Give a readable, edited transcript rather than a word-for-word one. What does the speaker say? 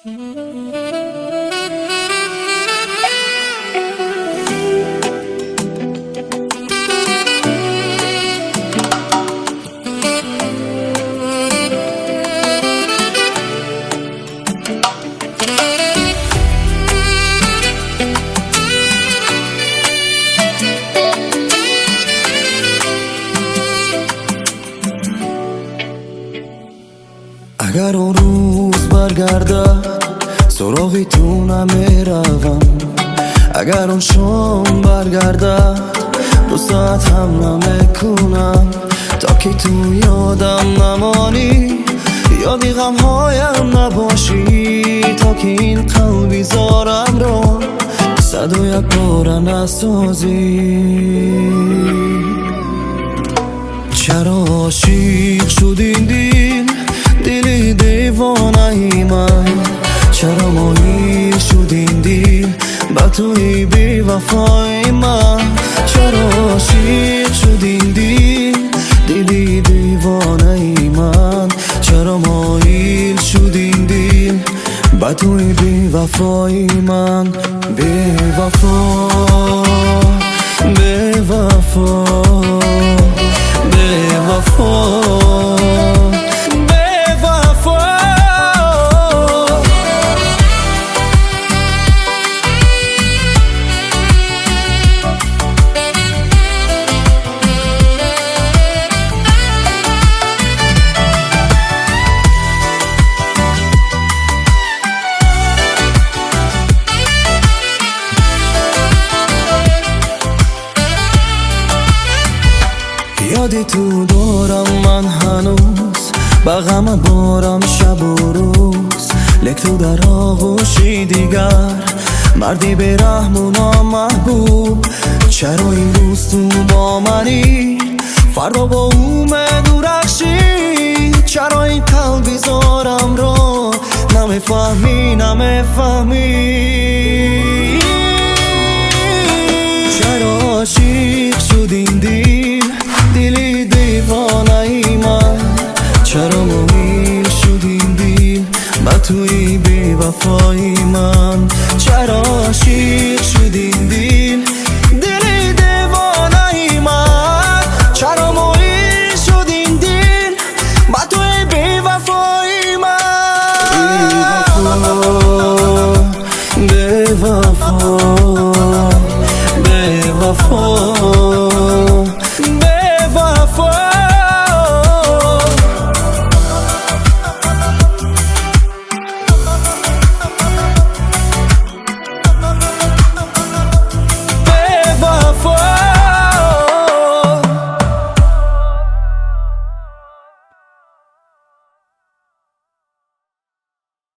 اگر اون روز برگردد سراغی تو نمیروم، اگر اون شام برگردد 2 ساعت هم نمیکنم، تا که تو یادم نمانی، یادی غمهایم نباشی، تا که این قلبی زارم رو 101 بار نسازی. چرا عاشق شد این دلی دیوانه ای من، چرا مایل شد این دل به توی بی وفای من، چرا عاشق شد این دلی دیوانه ای من، چرا مایل شد این دل به توی بی وفای من. بی وفا بی وفا بی وفا یادی تو دارم من هنوز، به غمت بارم شب و روز، لک تو در آغوشی دیگر مردی به رحم و نامحبوب. چرا این روز تو با منی، فردا با اومد و رخشی، چرا این قلبی زارم رو نمیفهمی چرا عاشق شد این دلی دیوانه ای من، چرا مایل شد این دل به توی بی وفای من، چرا عاشق شدی